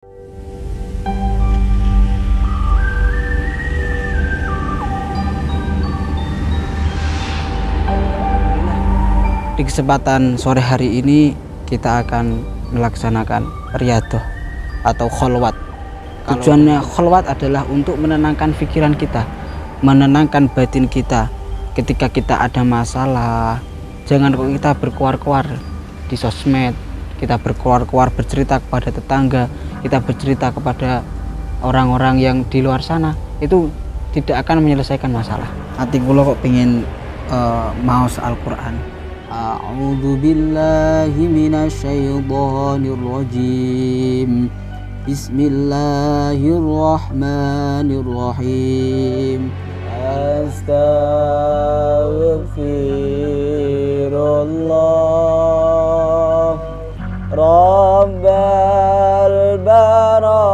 Di kesempatan sore hari ini kita akan melaksanakan riyadhah atau kholwat. Tujuannya kholwat adalah untuk menenangkan pikiran kita, menenangkan batin kita. Ketika kita ada masalah, jangan kok kita berkuar-kuar di sosmed, kita berkuar-kuar bercerita kepada tetangga, kita bercerita kepada orang-orang yang di luar sana. Itu tidak akan menyelesaikan masalah. Hati kula kok pengen maos Al-Quran. A'udzu billahi minasyaitonir rajim. Bismillahirrahmanirrahim. Astaghfirullah Rabbal baraya.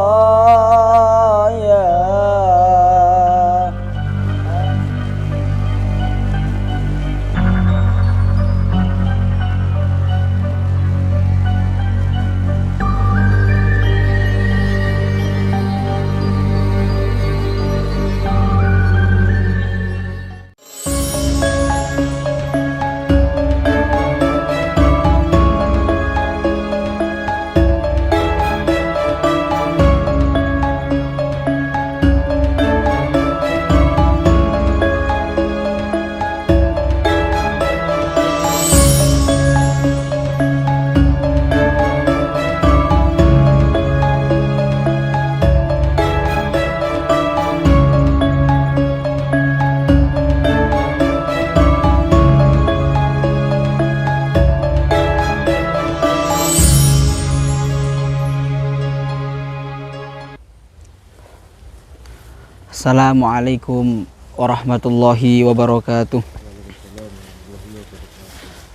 Assalamualaikum warahmatullahi wabarakatuh.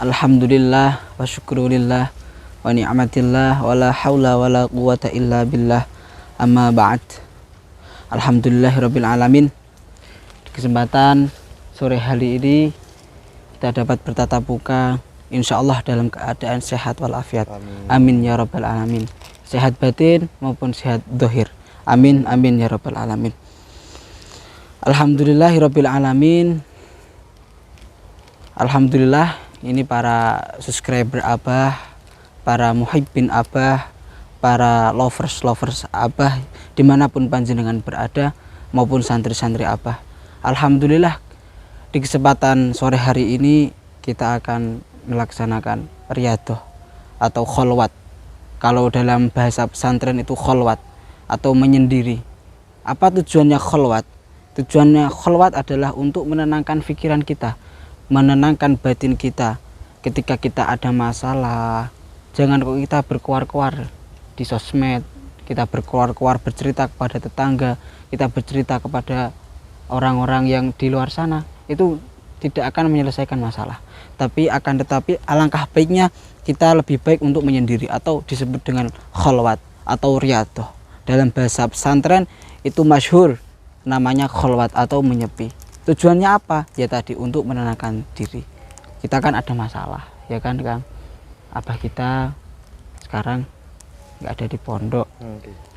Alhamdulillah wa syukrulillah wa ni'matillah wa la hawla wa la quwata illa billah, amma ba'd. Alhamdulillahirabbil alamin. Di kesempatan sore hari ini kita dapat bertatap muka insyaallah dalam keadaan sehat walafiat. Amin ya rabbal alamin. Sehat batin maupun sehat zahir. Amin amin ya rabbal alamin. Alhamdulillahirabbil alamin. Alhamdulillah, ini para subscriber Abah, para muhibbin Abah, para lovers Abah dimanapun panjenengan berada, maupun santri-santri Abah. Alhamdulillah, di kesempatan sore hari ini kita akan melaksanakan riyadhah atau kholwat. Kalau dalam bahasa pesantren itu kholwat atau menyendiri. Apa tujuannya kholwat? Tujuannya kholwat adalah untuk menenangkan pikiran kita, menenangkan batin kita. Ketika kita ada masalah, jangan kok kita berkuar-kuar di sosmed, kita berkuar-kuar bercerita kepada tetangga, kita bercerita kepada orang-orang yang di luar sana. Itu tidak akan menyelesaikan masalah. Tetapi alangkah baiknya kita lebih baik untuk menyendiri atau disebut dengan kholwat atau riyadhah. Dalam bahasa pesantren itu masyhur namanya kholwat atau menyepi. Tujuannya apa? Ya tadi untuk menenangkan diri. Kita kan ada masalah, ya kan Kang? Abah kita sekarang nggak ada di pondok.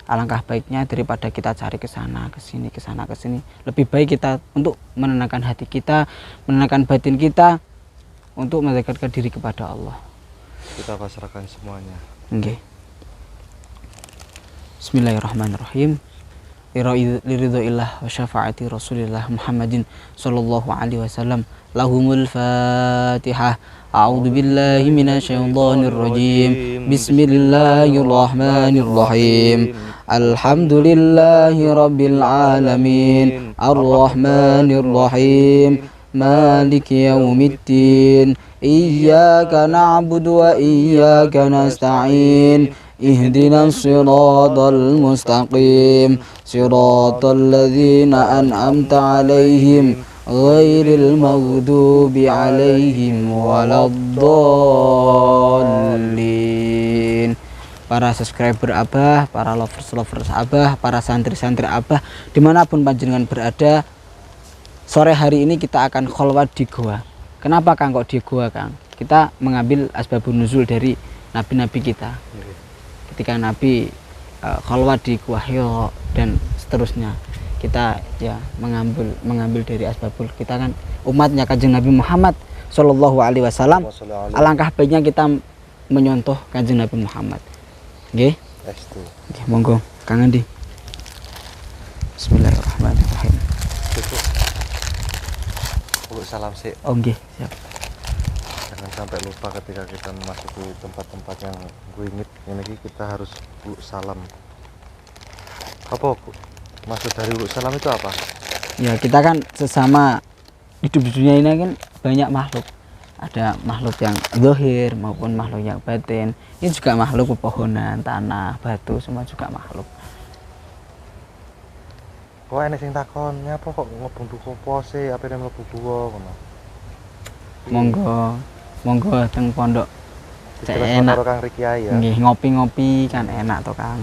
Alangkah baiknya daripada kita cari ke sana, ke sini, ke sana, ke sini. Lebih baik kita untuk menenangkan hati kita, menenangkan batin kita, untuk mendekatkan diri kepada Allah. Kita pasrahkan semuanya. Okay. Bismillahirrahmanirrahim. Liridhoillah wa syafaati Rasulillah Muhammadin sallallahu alaihi wasallam. Lahumul Fatihah. A'udzu billahi minasyaitonir rajim. Bismillahirrahmanirrahim. Alhamdulillahi rabbil alamin. Arrahmanir rahim. Maliki yaumiddin. Iyyaka na'budu wa iyyaka nasta'in. Ihdinas siratal mustaqim. Siratal ladzina an'amta 'alaihim ghairil maghdubi 'alaihim waladdallin. Para subscriber Abah, para lovers Abah, para santri-santri Abah dimanapun panjenengan berada, sore hari ini kita akan kholwat di goa. Kenapa Kang kok di goa Kang? Kita mengambil asbabun nuzul dari nabi-nabi kita. Ketika Nabi khalwat di Gua Hira dan seterusnya. Kita ya mengambil dari asbabul, kita kan umatnya Kanjeng Nabi Muhammad Shallallahu Alaihi Wasallam. Alangkah baiknya kita menyontoh Kanjeng Nabi Muhammad. Nggih. Nggih, monggo Kang Andi. Bismillahirrahmanirrahim. Salam sih. Oh nggih, siap. Jangan sampai lupa ketika kita memasuki tempat-tempat yang gue inget ini kita harus salam. Apa maksud dari salam itu apa? Ya kita kan sesama hidup di dunia ini kan banyak makhluk. Ada makhluk yang zahir maupun makhluk yang batin. Ini juga makhluk, pepohonan, tanah, batu, semua juga makhluk. Kok enek sing takon, nyapa kok ngebung duku pose, apa yang mlebu gua ngono. Monggo teng pondok. Cek Enak enak. Kang Riki ya. Nggih, ngopi-ngopi kan enak to, Kang.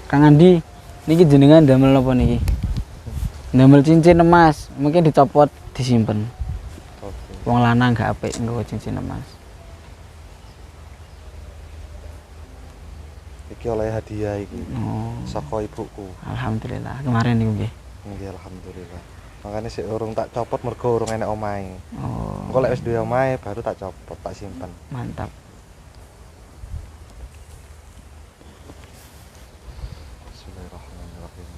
Kang Andi, niki jenengan damel apa niki? Damel cincin emas, mungkin dicopot, disimpen. Oke. Wong lanang gak apik nggawa cincin emas. Iki oleh hadiah iki. Oh, Saka ibuku. alhamdulillah. Kemarin niku nggih. Nggih alhamdulillah. Makanya sik urung tak copot mergo urung enek omahe. Oh, Engko lek wis duwe omahe baru tak copot, tak simpen. mantap. Bismillahirrahmanirrahim.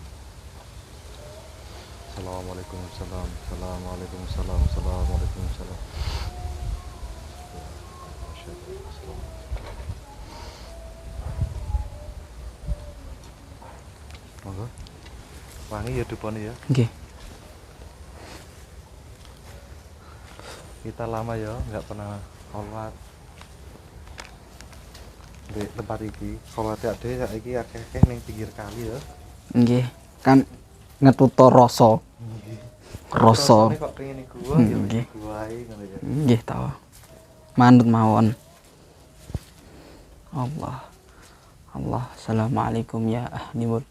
Assalamualaikum salam. Assalamualaikum salam. Assalamualaikum salam. Monggo. Wangi ya dupone ya. Nggih. Kita lama ya nggak pernah kholwat di tempat iki. Kholwat ade saiki akeh-akeh ning pinggir kali ya. Nggih. Kan ngetuto rasa. Rasa. Rasane kok pengen gua ya Nggih. gua ae ngono ya. Nggih tau. Manut mawon. Allah. Assalamualaikum ya ahlimul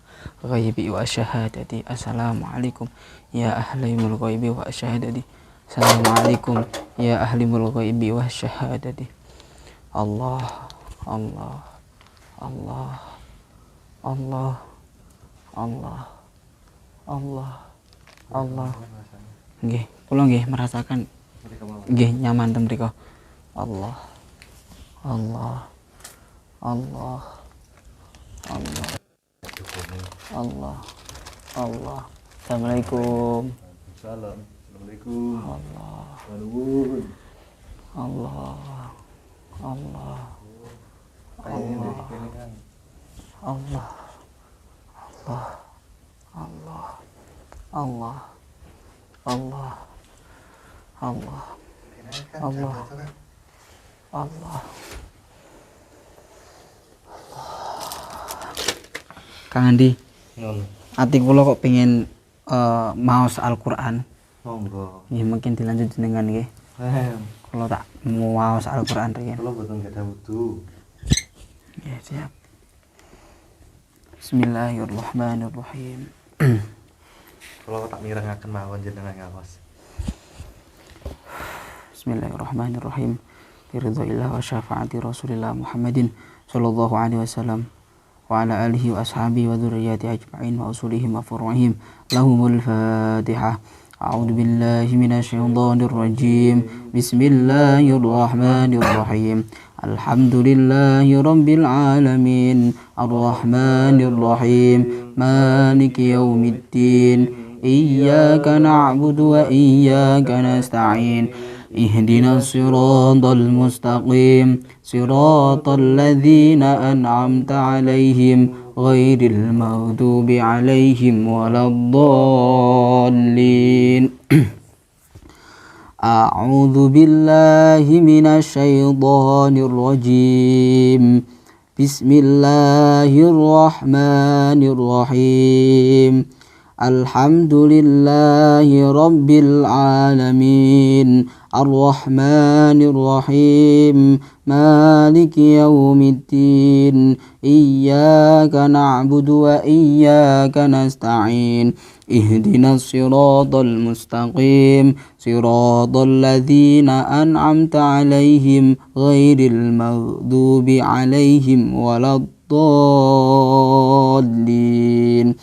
ghaibi wa syahadati. Assalamualaikum ya ahlimul ghaibi wa syahadati. Assalamualaikum ya ahlimul ghaibi wa syahadati. Allah. Nggih, kula nggih merasakan nggih nyaman ten mriku. Allah. Assalamualaikum. Assalamualaikum. Allah. Nuwun. Allah. Kang Andi, ati kula kok pengen maos Al-Qur'an. Monggo. Nggih, mungkin dilanjut jenengan nggih. Kula tak mau maos Al-Qur'an riyen. Kalau boten gadah wudu. Ya, siap. Bismillahirrahmanirrahim. Kalau tak mirengaken mawon jenengan ngawas. Bismillahirrahmanirrahim. Biridhaillah wa syafaati Rasulillah Muhammadin sallallahu alaihi wasallam wa ala alihi wa ashabihi wa dzurriyyati ajma'in wa usulihim wa furu'ihim. Lahumul Fatihah. A'udzu billahi minasy syaithanir rajim. Bismillahirrahmanirrahim. Alhamdulillahi rabbil alamin. Arrahmanir rahim. Maliki yaumiddin. Iyyaka na'budu wa iyyaka nasta'in. Ihdinas siratal mustaqim. Siratal ladzina an'amta 'alaihim ghairil maghdubi 'alaihim waladdallin. A'udzu billahi minasy syaithanir rajim. Bismillahirrahmanirrahim. Alhamdulillahi Rabbil Alamin, Ar-Rahmanir Rahim, Maliki Yaumiddin, Iyyaka na'budu wa iyyaka nasta'in, Ihdinas siratal mustaqim, siratal ladzina an'amta 'alaihim ghairil maghdubi 'alaihim waladdallin.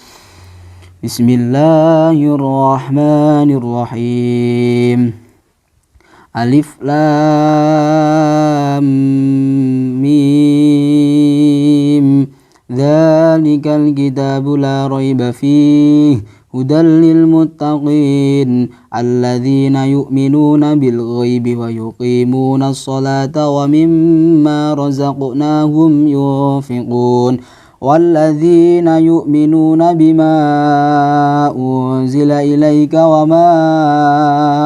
Bismillahirrahmanirrahim. Alif Lam Mim. Dzalikal kitabu la raiba fihi hudal lil muttaqin alladzina yu'minuna bil ghaibi wa yuqimuna as-salata wa mimma razaqnahum yunfiqun. والذين يؤمنون بما أنزل إليك وما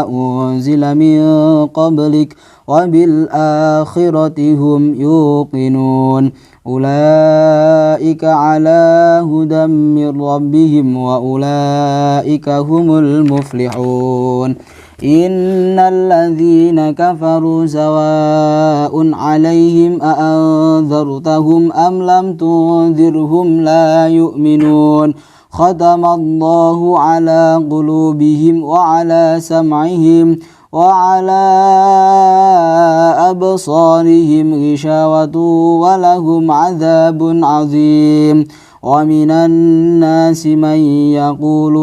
أنزل من قبلك وبالآخرة هم يوقنون أولئك على هدى من ربهم وأولئك هم المفلحون إن الذين كفروا سواء عليهم أأنذرتهم أم لم تنذرهم لا يؤمنون ختم الله على قلوبهم وعلى سمعهم وعلى أبصارهم غشاوة ولهم عذاب عظيم ومن الناس من يقول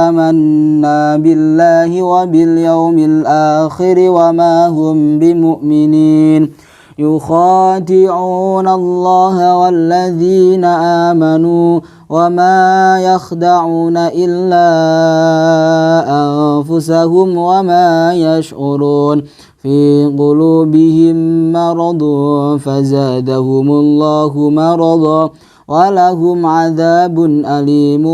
آمنا بالله وباليوم الآخر وما هم بمؤمنين يخادعون الله والذين آمنوا وما يخدعون إلا أنفسهم وما يشعرون في قلوبهم مرض فزادهم الله مرضا ولهم عذاب أليم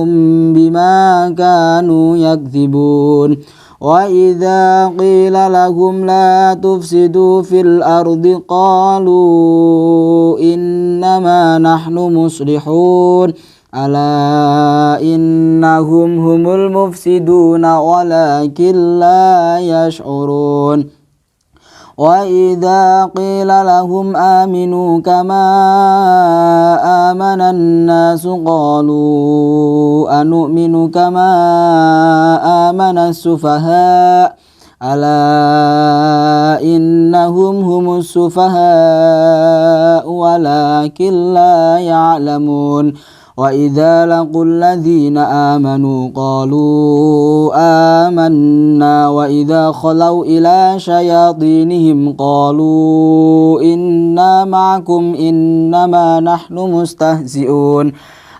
بما كانوا يكذبون وإذا قيل لهم لا تفسدوا في الأرض قالوا إنما نحن مصلحون ألا إنهم هم المفسدون ولكن لا يشعرون وإذا قيل لهم آمنوا كما آمن الناس قالوا أنؤمن كما آمن السفهاء ألا إنهم هم السفهاء ولكن لا يعلمون وإذا لقوا الذين آمنوا قالوا آمنا وإذا خلوا إلى شياطينهم قالوا إنا معكم إنما نحن مستهزئون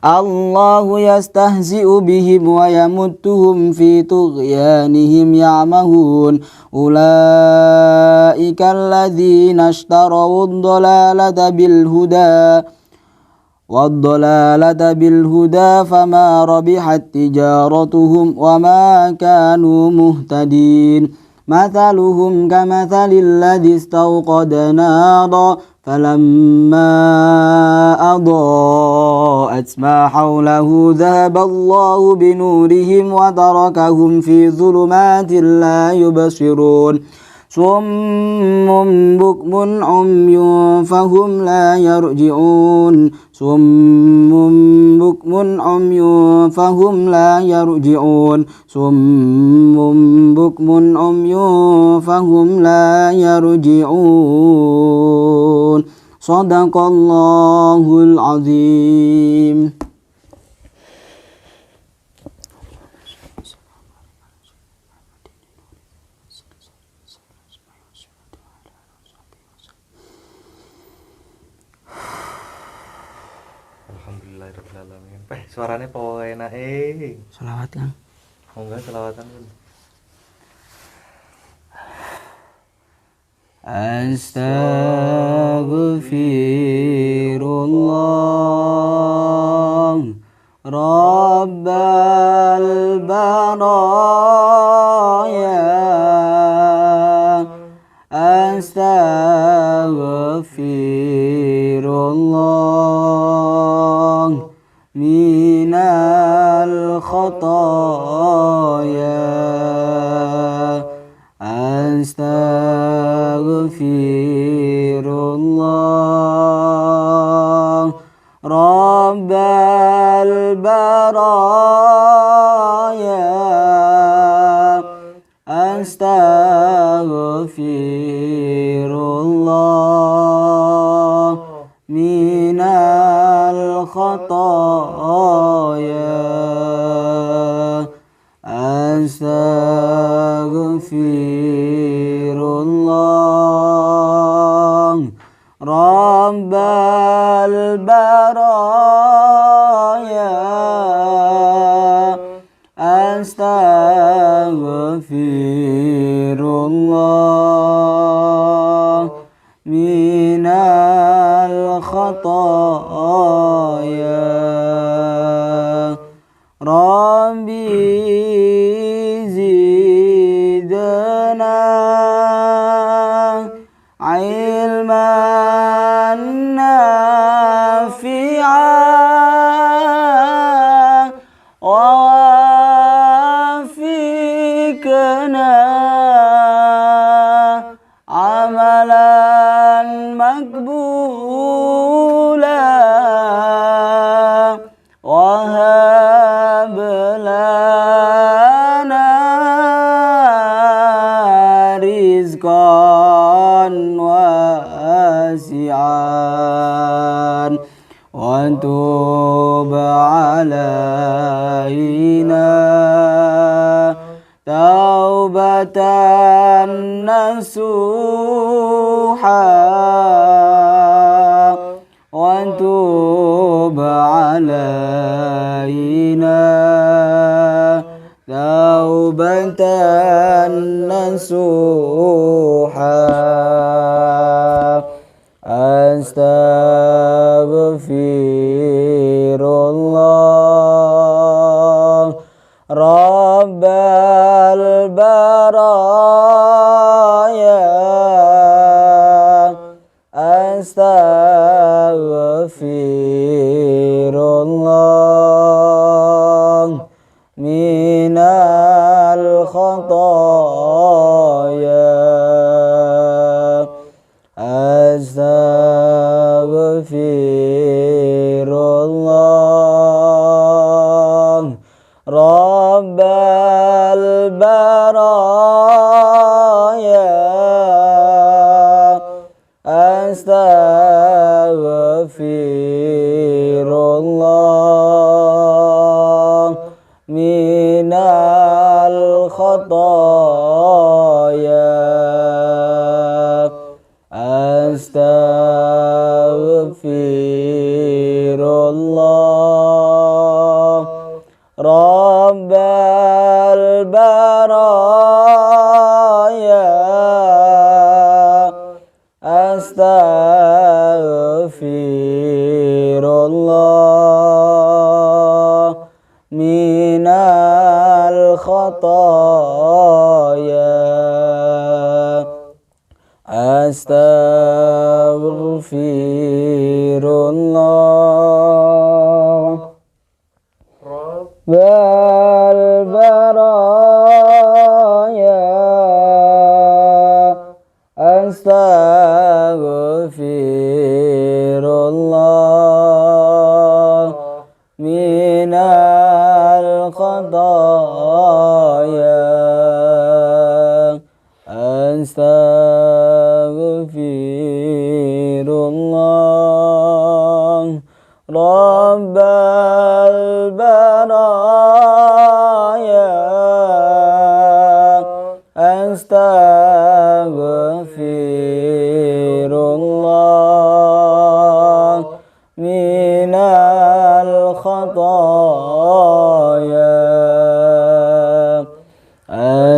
الله يستهزئ بهم ويمدهم في طغيانهم يعمهون أولئك الذين اشتروا الضلالة بالهدى فما ربحت تجارتهم وما كانوا مهتدين مثلهم كمثل الذي استوقد نارا فلما أضاءت ما حوله ذهب الله بنورهم وتركهم في ظلمات لا يبصرون صم بكم عمي فهم لا يرجعون صم بكم عمي فهم لا يرجعون صم بكم عمي فهم لا يرجعون صدق الله العظيم. Alhamdulillahirrahmanirrahim. Suaranya poho enak Selawat Kang. Oh enggak, selawatan dulu. Astaghfirullah Rabbal baraya Astaghfirullah minal الخطايا أستغفر الله رب البرايا أستغفر الله من الخطايا أستغفر الله رب البرايا أستغفر الله من الخطايا ربي زدنا علما نافعا ووفقنا عملا مقبولا وهب لنا رزقا واسعا وتب علينا توبة نصوحا وتب علينا توبة نصوحا أستغفر الله رب البرايا أستغفر الله من الخطايا أستغفر الله رب البرايا أستغفر الله من الخطايا أستغفر الله رب البرايا أستغفر الله من الخطايا أستغفر الله رب البرايا أستغفر الله من الخطايا أستغفر الله رب البرايا أستغفر الله من الخطايا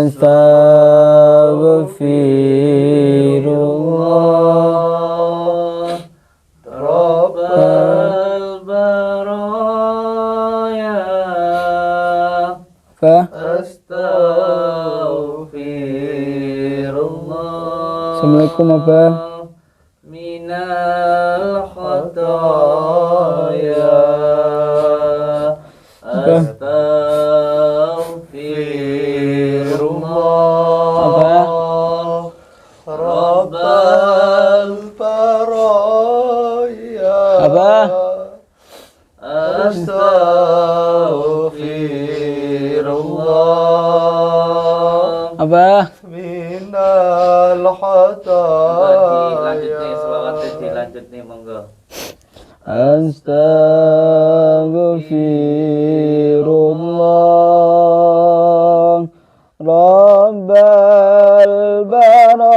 أستغفر الله رب البرايا أستغفر الله. Assalamualaikum Abah. Minal khataya. Abah. Astaghfirullah Abah. minal Dilanjut nih, selawatnya khataya. dilanjut nih, monggo. Astaghfirullah Rabbal baraya.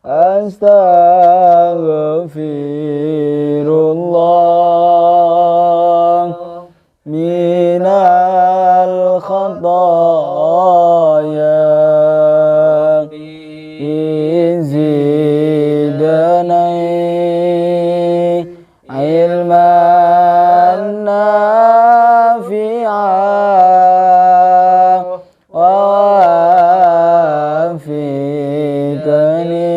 Astaghfirullah minal khataya. Zidani ilman nafi'an wa fitani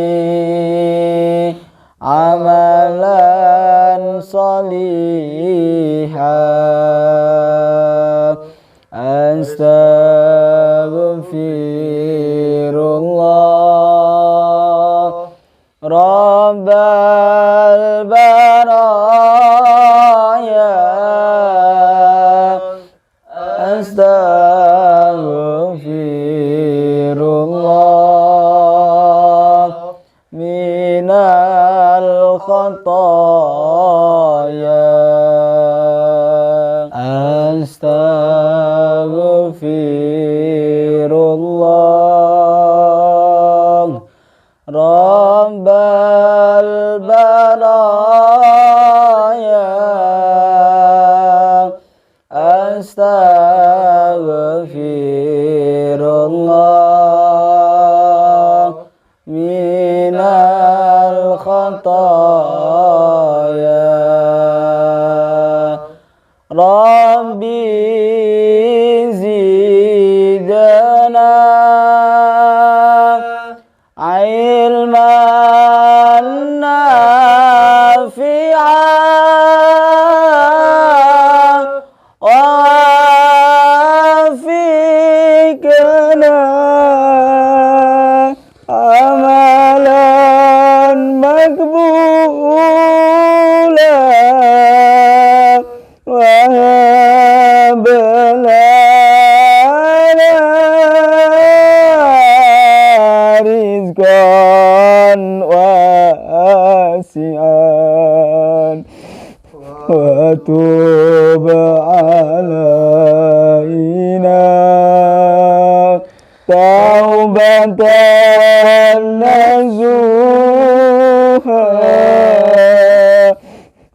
amalan salihah. Astaghfirullah Rabbal baraya. Astaghfirullah minal khataya. Astaghfirullah Rabbal baraya. Astaghfirullah minal khataya. Rabbi zidna ilman nafi'an wa fikna amalan makbula wa hab lana rizqan wasi'an wa tub alaina taubatan nasuha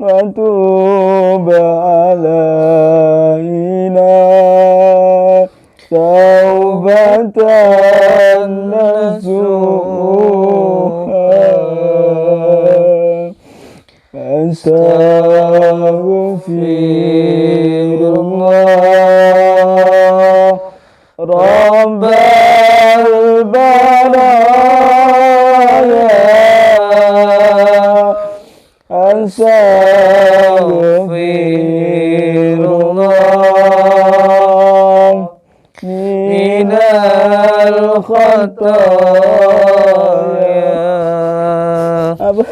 wa tub alaina taubatan nasuha. Astaghfirullah Rabbal baraya. Astaghfirullah minal khataya. Apa?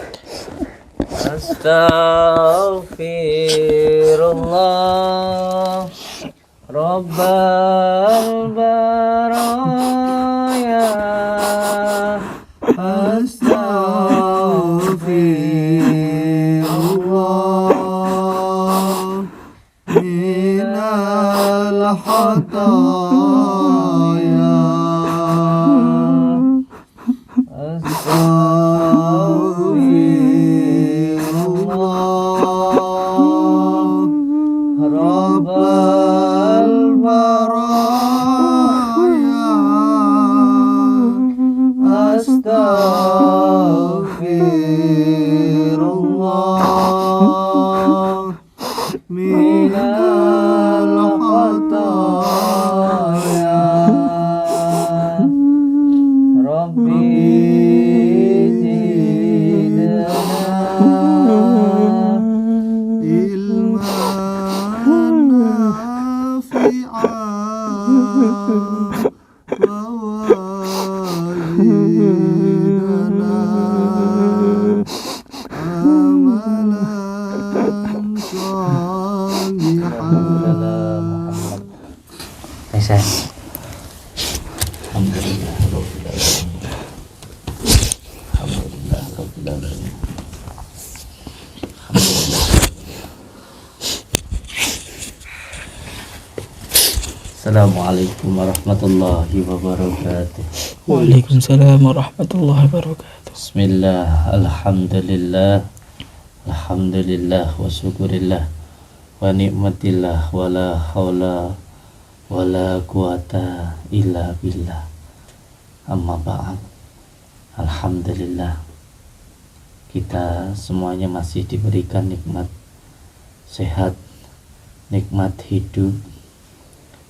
Astaghfirullah Rabbal baraya. Astaghfirullah minal khataya. Astaghfirullah Rabbal baraya. Astaghfirullah minal khataya. Sen. Alhamdulillah rabbil alamin. Alhamdulillah rabbil alamin. Assalamualaikum warahmatullahi wabarakatuh. Waalaikumsalam warahmatullahi wabarakatuh. Bismillah, alhamdulillah, alhamdulillah wa syukurillah wa ni'matillah wa la hawla wa la quwata illa billah. Amma ba'd. Alhamdulillah, kita semuanya masih diberikan nikmat sehat, nikmat hidup,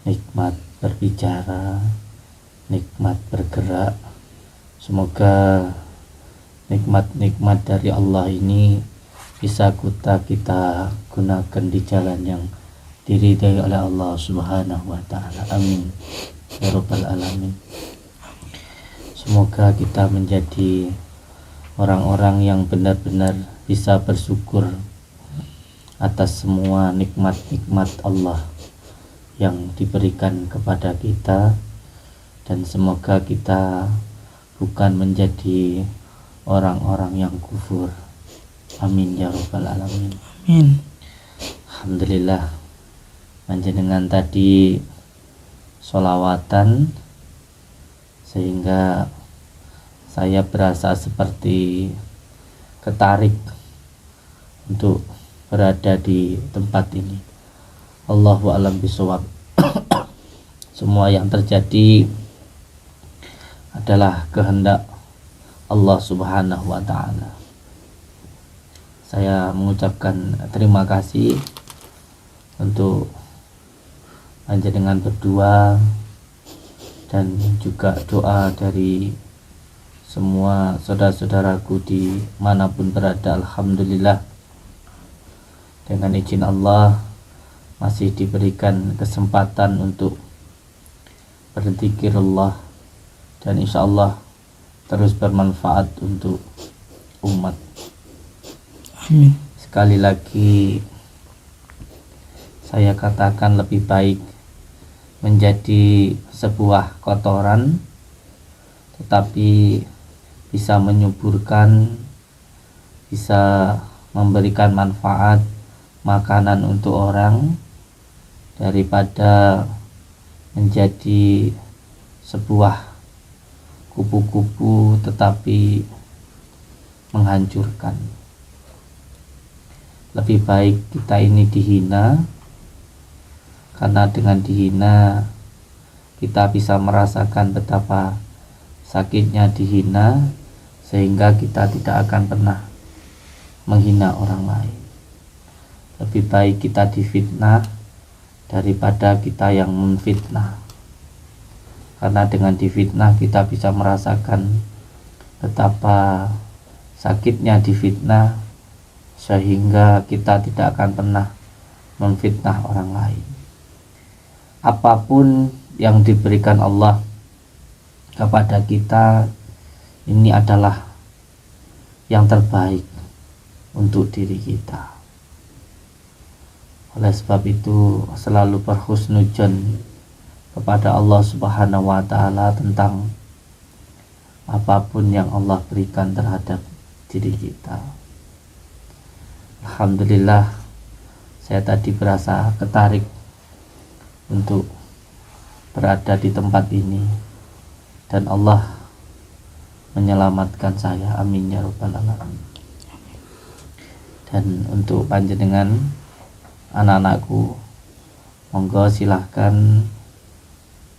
nikmat berbicara, nikmat bergerak. Semoga nikmat-nikmat dari Allah ini bisa kita gunakan di jalan yang diridai oleh Allah Subhanahu wa taala. Amin ya rabbal alamin. Semoga kita menjadi orang-orang yang benar-benar bisa bersyukur atas semua nikmat-nikmat Allah yang diberikan kepada kita, dan semoga kita bukan menjadi orang-orang yang kufur. Amin ya rabbal alamin. Amin. Alhamdulillah, panjenengan tadi sholawatan sehingga saya berasa seperti ketarik untuk berada di tempat ini. Allahu a'lam bishawab. Semua yang terjadi adalah kehendak Allah Subhanahu wa taala. Saya mengucapkan terima kasih untuk panjenengan berdua dan juga doa dari semua saudara-saudaraku di manapun berada. Alhamdulillah, dengan izin Allah masih diberikan kesempatan untuk berzikir Allah, dan insya Allah terus bermanfaat untuk umat. Amin. Sekali lagi saya katakan, lebih baik menjadi sebuah kotoran tetapi bisa menyuburkan, bisa memberikan manfaat makanan untuk orang, daripada menjadi sebuah kupu-kupu tetapi menghancurkan. Lebih baik kita ini dihina, karena dengan dihina kita bisa merasakan betapa sakitnya dihina, sehingga kita tidak akan pernah menghina orang lain. Lebih baik kita difitnah daripada kita yang memfitnah, karena dengan difitnah kita bisa merasakan betapa sakitnya difitnah, sehingga kita tidak akan pernah memfitnah orang lain. Apapun yang diberikan Allah kepada kita, ini adalah yang terbaik untuk diri kita. Oleh sebab itu, selalu berhusnudzon kepada Allah Subhanahu wa taala tentang apapun yang Allah berikan terhadap diri kita. Alhamdulillah, saya tadi berasa ketarik untuk berada di tempat ini, dan Allah menyelamatkan saya. Amin ya rabbal alamin. Dan untuk panjenengan anak-anakku, monggo silahkan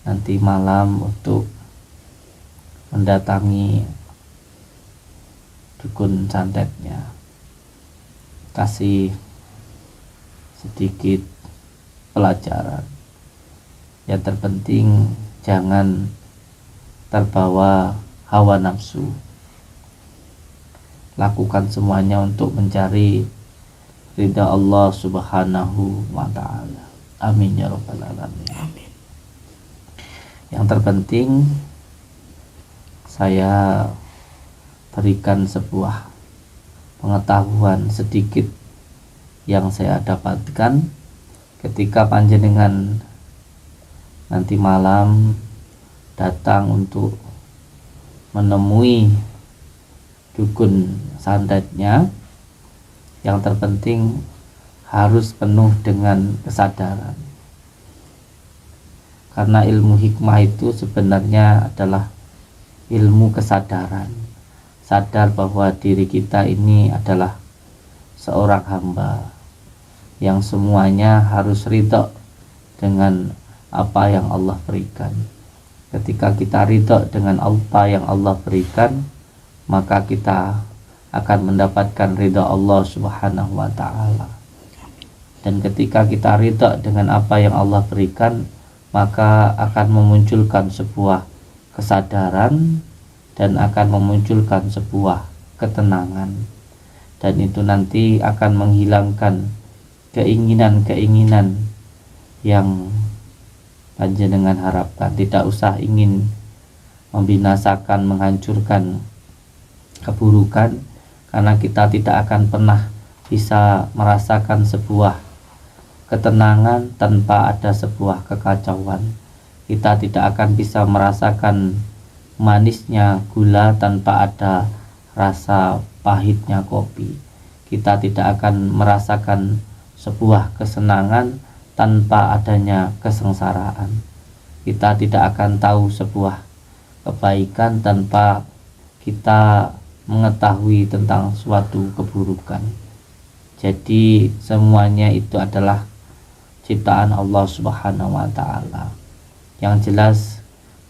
nanti malam untuk mendatangi dukun santetnya, kasih sedikit pelajaran. Yang terpenting jangan terbawa hawa nafsu. Lakukan semuanya untuk mencari ridha Allah Subhanahu wa ta'ala. Amin ya rabbal alamin. Amin. Yang terpenting saya berikan sebuah pengetahuan sedikit yang saya dapatkan ketika panjenengan nanti malam datang untuk menemui dukun santetnya, yang terpenting harus penuh dengan kesadaran. Karena ilmu hikmah itu sebenarnya adalah ilmu kesadaran. Sadar bahwa diri kita ini adalah seorang hamba yang semuanya harus ridho dengan apa yang Allah berikan. Ketika kita ridho dengan apa yang Allah berikan, maka kita akan mendapatkan ridho Allah Subhanahu wa ta'ala. Dan ketika kita ridho dengan apa yang Allah berikan, maka akan memunculkan sebuah kesadaran dan akan memunculkan sebuah ketenangan, dan itu nanti akan menghilangkan keinginan-keinginan yang panjenengan harapkan. Tidak usah ingin membinasakan, menghancurkan keburukan, karena kita tidak akan pernah bisa merasakan sebuah ketenangan tanpa ada sebuah kekacauan. Kita tidak akan bisa merasakan manisnya gula tanpa ada rasa pahitnya kopi. Kita tidak akan merasakan sebuah kesenangan tanpa adanya kesengsaraan. Kita tidak akan tahu sebuah kebaikan tanpa kita mengetahui tentang suatu keburukan. Jadi semuanya itu adalah ciptaan Allah Subhanahu wa ta'ala. Yang jelas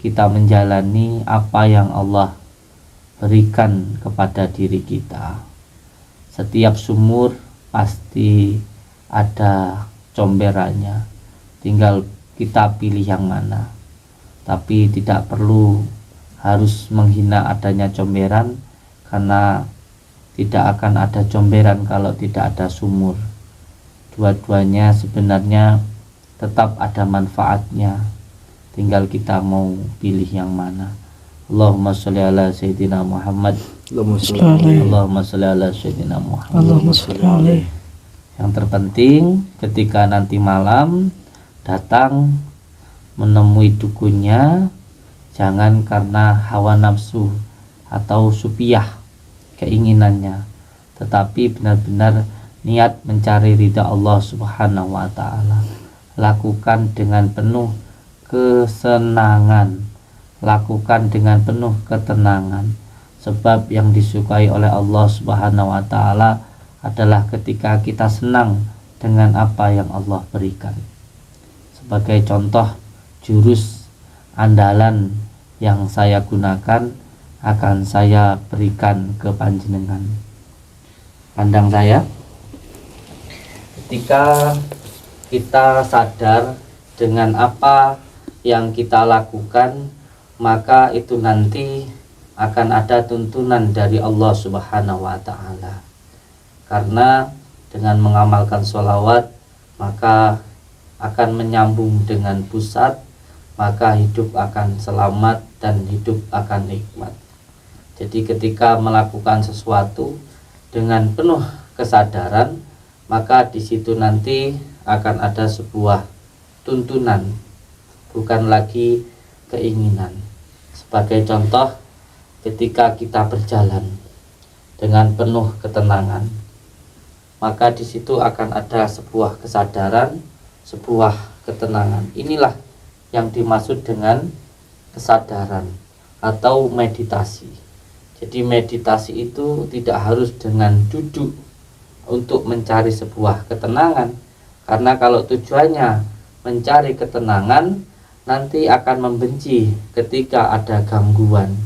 kita menjalani apa yang Allah berikan kepada diri kita. Setiap sumur pasti ada comberannya, tinggal kita pilih yang mana. Tapi tidak perlu harus menghina adanya comberan, karena tidak akan ada comberan kalau tidak ada sumur. Dua-duanya sebenarnya tetap ada manfaatnya, tinggal kita mau pilih yang mana. Allahumma sholli ala sayyidina Muhammad. Allahumma sholli ala sayyidina Muhammad. Allahumma sholli alaihi. Yang terpenting ketika nanti malam datang menemui dukunnya, jangan karena hawa nafsu atau supiah keinginannya, tetapi benar-benar niat mencari ridha Allah Subhanahu wa ta'ala. Lakukan dengan penuh kesenangan, lakukan dengan penuh ketenangan, sebab yang disukai oleh Allah Subhanahu wa ta'ala adalah ketika kita senang dengan apa yang Allah berikan. Sebagai contoh, jurus andalan yang saya gunakan akan saya berikan ke panjenengan. Pandang saya, ketika kita sadar dengan apa yang kita lakukan, maka itu nanti akan ada tuntunan dari Allah Subhanahu wa ta'ala. Karena dengan mengamalkan sholawat, maka akan menyambung dengan pusat, maka hidup akan selamat dan hidup akan nikmat. Jadi ketika melakukan sesuatu dengan penuh kesadaran, maka di situ nanti akan ada sebuah tuntunan, bukan lagi keinginan. Sebagai contoh, ketika kita berjalan dengan penuh ketenangan, maka di situ akan ada sebuah kesadaran, sebuah ketenangan. Inilah yang dimaksud dengan kesadaran atau meditasi. Jadi meditasi itu tidak harus dengan duduk untuk mencari sebuah ketenangan, karena kalau tujuannya mencari ketenangan, nanti akan membenci ketika ada gangguan.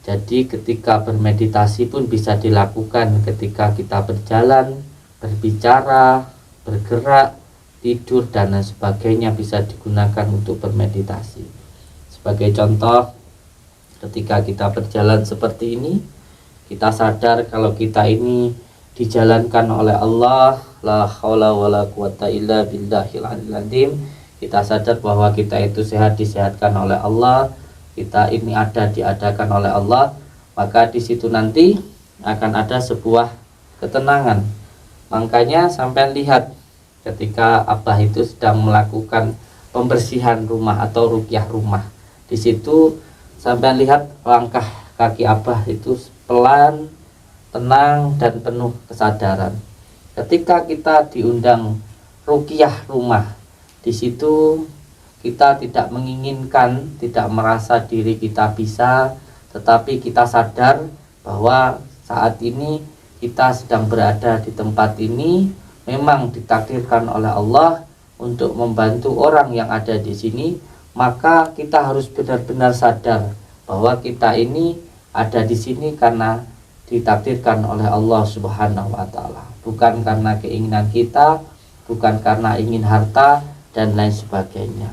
Jadi ketika bermeditasi pun bisa dilakukan ketika kita berjalan, berbicara, bergerak, tidur, dan lain sebagainya bisa digunakan untuk bermeditasi. Sebagai contoh, ketika kita berjalan seperti ini, kita sadar kalau kita ini dijalankan oleh Allah, la haula wala quwata illa billahil aliyil azim. Kita sadar bahwa kita itu sehat, disehatkan oleh Allah, kita ini diadakan oleh Allah, maka di situ nanti akan ada sebuah ketenangan. Makanya sampai lihat ketika Abah itu sedang melakukan pembersihan rumah atau ruqyah rumah. Di situ sampai lihat langkah kaki Abah itu pelan, tenang dan penuh kesadaran. Ketika kita diundang ruqyah rumah, di situ kita tidak menginginkan, tidak merasa diri kita bisa, tetapi kita sadar bahwa saat ini kita sedang berada di tempat ini memang ditakdirkan oleh Allah untuk membantu orang yang ada di sini. Maka kita harus benar-benar sadar bahwa kita ini ada di sini karena ditakdirkan oleh Allah Subhanahu wa taala, bukan karena keinginan kita, bukan karena ingin harta dan lain sebagainya.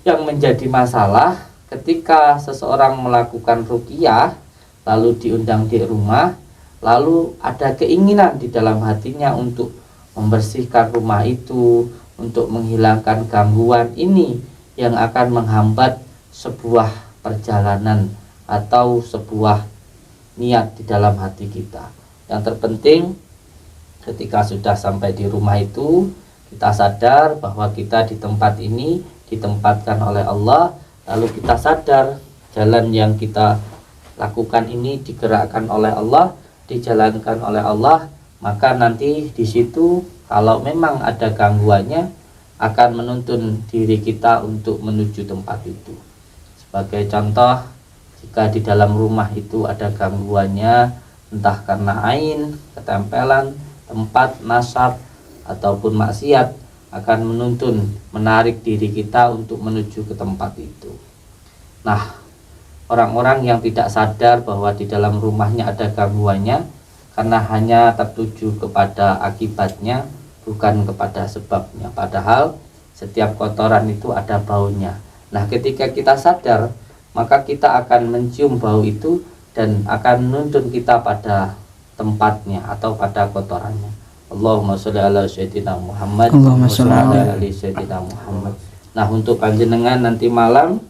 Yang menjadi masalah ketika seseorang melakukan ruqyah lalu diundang di rumah, lalu ada keinginan di dalam hatinya untuk membersihkan rumah itu, untuk menghilangkan gangguan ini yang akan menghambat sebuah perjalanan atau sebuah niat di dalam hati kita. Yang terpenting ketika sudah sampai di rumah itu, kita sadar bahwa kita di tempat ini ditempatkan oleh Allah, lalu kita sadar jalan yang kita lakukan ini digerakkan oleh Allah, dijalankan oleh Allah, maka nanti di situ kalau memang ada gangguannya akan menuntun diri kita untuk menuju tempat itu. Sebagai contoh, jika di dalam rumah itu ada gangguannya, entah karena ain, ketempelan, tempat, nasab, ataupun maksiat, akan menuntun, menarik diri kita untuk menuju ke tempat itu. Nah, orang-orang yang tidak sadar bahwa di dalam rumahnya ada gangguannya, karena hanya tertuju kepada akibatnya, bukan kepada sebabnya. Padahal setiap kotoran itu ada baunya. Nah, ketika kita sadar, maka kita akan mencium bau itu dan akan menuntun kita pada tempatnya atau pada kotorannya. Allahumma sholli ala sayyidina Muhammad. Allahumma sholli ala sayyidina Muhammad. Nah, untuk panjenengan nanti malam,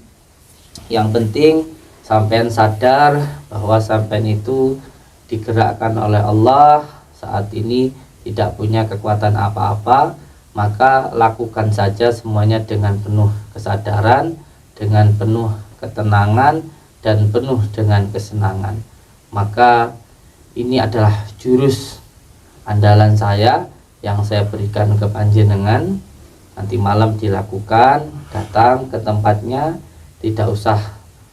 yang penting sampean sadar bahwa sampean itu digerakkan oleh Allah, saat ini tidak punya kekuatan apa-apa, maka lakukan saja semuanya dengan penuh kesadaran, dengan penuh ketenangan, dan penuh dengan kesenangan. Maka ini adalah jurus andalan saya yang saya berikan ke panjenengan. Nanti malam dilakukan, datang ke tempatnya, tidak usah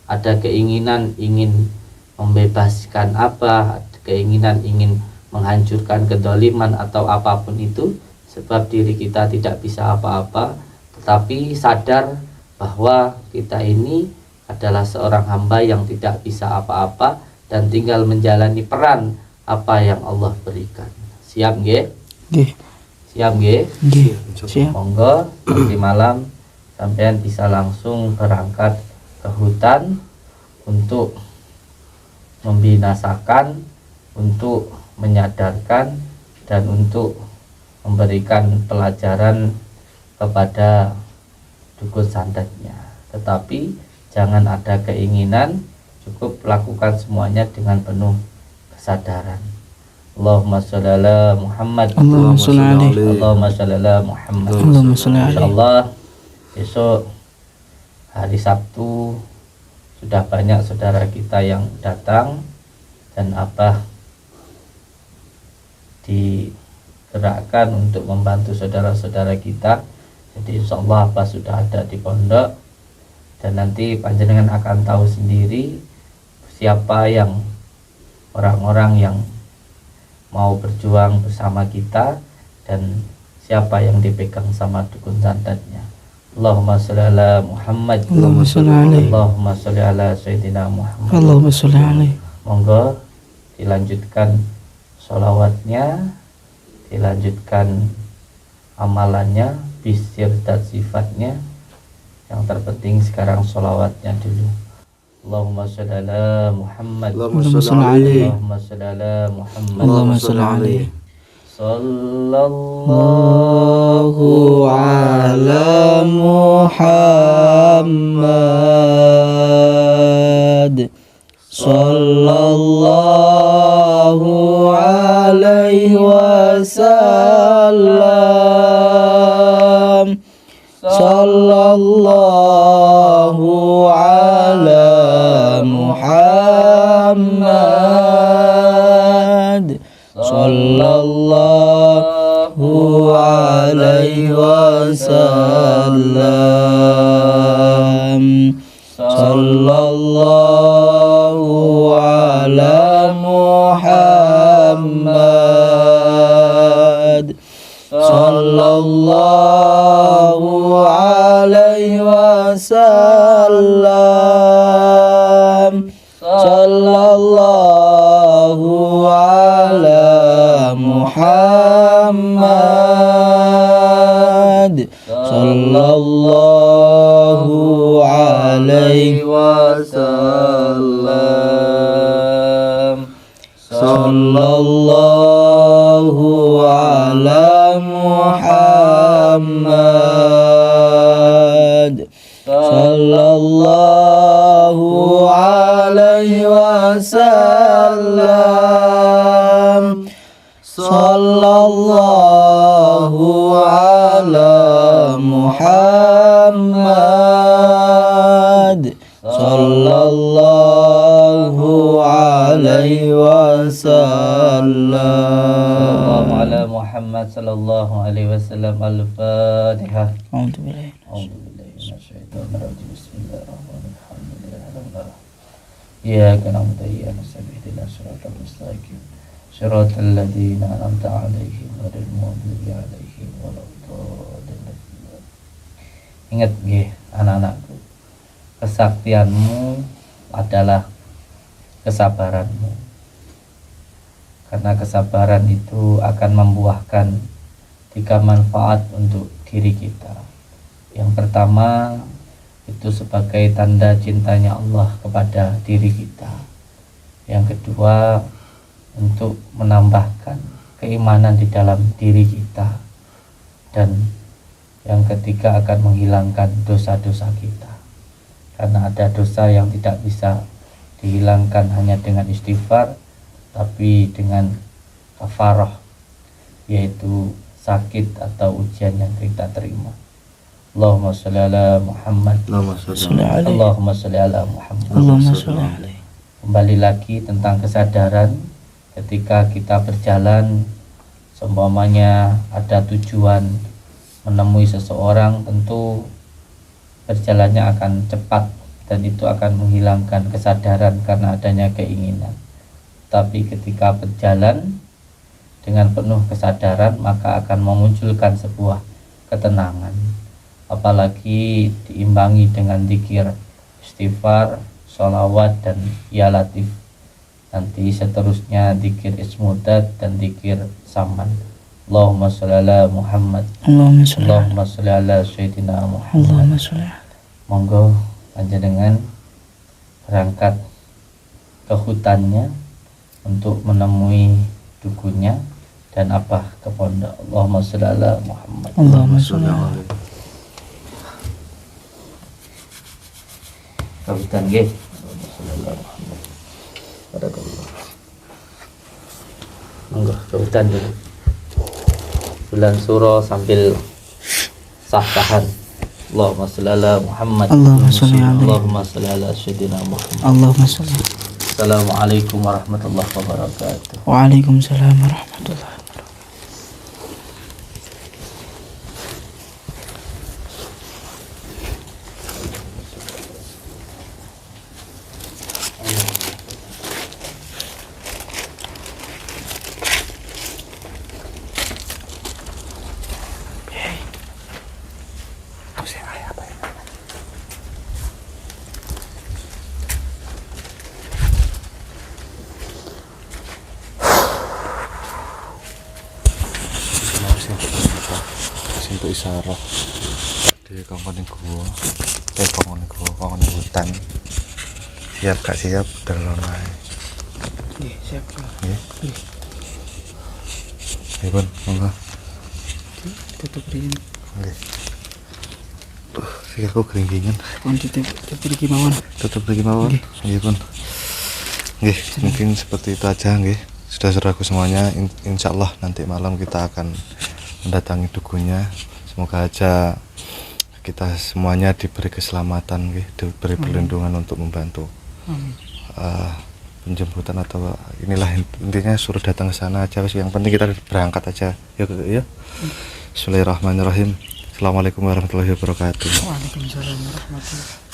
ada keinginan ingin membebaskan apa, keinginan ingin menghancurkan kedoliman atau apapun itu, sebab diri kita tidak bisa apa-apa, tetapi sadar bahwa kita ini adalah seorang hamba yang tidak bisa apa-apa dan tinggal menjalani peran apa yang Allah berikan. Siap nggih? Nggih. Siap nggih? Nggih. Siap. Monggo nanti malam sampean bisa langsung berangkat ke hutan untuk membinasakan, untuk menyadarkan, dan untuk memberikan pelajaran kepada dukun santetnya. Tetapi jangan ada keinginan, cukup lakukan semuanya dengan penuh kesadaran. Allahumma sholli ala Muhammad. Allahumma sholli alaihi. Allahumma sholli ala Muhammad. Allahumma sholli alaihi. Insyaallah besok hari Sabtu sudah banyak saudara kita yang datang, dan Abah digerakkan untuk membantu saudara-saudara kita. Jadi insyaallah Abah sudah ada di pondok, dan nanti panjenengan akan tahu sendiri siapa yang orang-orang yang mau berjuang bersama kita dan siapa yang dipegang sama dukun santetnya. Allahumma sholli ala Muhammad. Allahumma sholli alaihi. Allahumma sholli ala sayyidina Muhammad. Allahumma sholli alaihi. Monggo dilanjutkan sholawatnya, dilanjutkan amalannya, bisir dan sifatnya. Yang terpenting sekarang sholawatnya dulu. Allahumma sholli ala Muhammad. Allahumma sholli alaihi. Allahumma sholli ala Muhammad. Allahumma sholli alaihi. Sallallahu ala Muhammad. Sallallahu alaihi wasallam. sallallahu ala Muhammad sallallahu alaihi wasallam sallallahu ala Muhammad sallallahu alaihi wasallam sallallahu ala Muhammad sallallahu alaihi wasallam sallallahu ala Muhammad sallallahu alaihi wasallam sallallahu ala Muhammad sallallahu alaihi wasallam ala Muhammad sallallahu alaihi wasallam. Al-Fatihah. A'udzubillahi minasyaitonir rajim. Bismillahirrahmanirrahim. Iyyaka na'budu wa iyyaka nasta'in ihdinas siratal mustaqim siratal ladzina an'amta 'alaihim ghairil maghdubi 'alaihim waladdallin. Ingat nggih anak-anakku, kesaktianmu adalah kesabaranmu, karena kesabaran itu akan membuahkan 3 manfaat untuk diri kita. Yang pertama itu sebagai tanda cintanya Allah kepada diri kita. Yang kedua untuk menambahkan keimanan di dalam diri kita. Dan yang ketiga akan menghilangkan dosa-dosa kita, karena ada dosa yang tidak bisa dihilangkan hanya dengan istighfar, tapi dengan kafarah, yaitu sakit atau ujian yang kita terima. Allahumma sholli ala Muhammad. Allahumma sholli ala Muhammad. Allahumma sholli alaihi. Kembali lagi tentang kesadaran ketika kita berjalan, seumpamanya ada tujuan menemui seseorang, tentu berjalannya akan cepat dan itu akan menghilangkan kesadaran karena adanya keinginan. Tapi ketika berjalan dengan penuh kesadaran, maka akan memunculkan sebuah ketenangan. Apalagi diimbangi dengan zikir, istighfar, sholawat, dan ya latif. Nanti seterusnya zikir ismudat dan zikir saman. Allahumma sholli ala Muhammad. Allahumma sholli ala Sayyidina Muhammad. Allahumma sholli. Monggo panjenengan berangkat ke hutannya untuk menemui dukunya dan abah ke pondok. Allahumma sholli ala Muhammad. Allahumma sholli alaihi. Ke hutan nggih. Allahumma sholli ala Muhammad. Barakallah. Monggo ke hutan dulu. Bulan Suro sambil sah-sahan. Allahumma sholli ala Muhammad. Allahumma sholli alaihi. Allahumma sholli ala Sayyidina Muhammad. Allahumma sholli. Assalamualaikum warahmatullahi wabarakatuh. Waalaikumsalam warahmatullahi wabarakatuh. Untuk isyarat di kongkong gua, kongkong hutan. Siap gak siap delon ae. Nggih, siap. Nggih. Nggih, Pun, monggo. Tutup ring. Nggih. Sikilku keringkingan. Pun tutup iki mawon. Tutup lagi mawon. Nggih, Pun. Nggih, mungkin seperti itu aja nggih. Sudah saudaraku semuanya, insyaallah nanti malam kita akan mendatangi dukunya. Semoga aja kita semuanya diberi keselamatan, diberi perlindungan untuk membantu penjemputan atau inilah intinya suruh datang ke sana aja. Yang penting kita berangkat aja ya. Bismillahirrahmanirrahim. Assalamualaikum warahmatullahi wabarakatuh. Waalaikumsalam warahmatullahi wabarakatuh.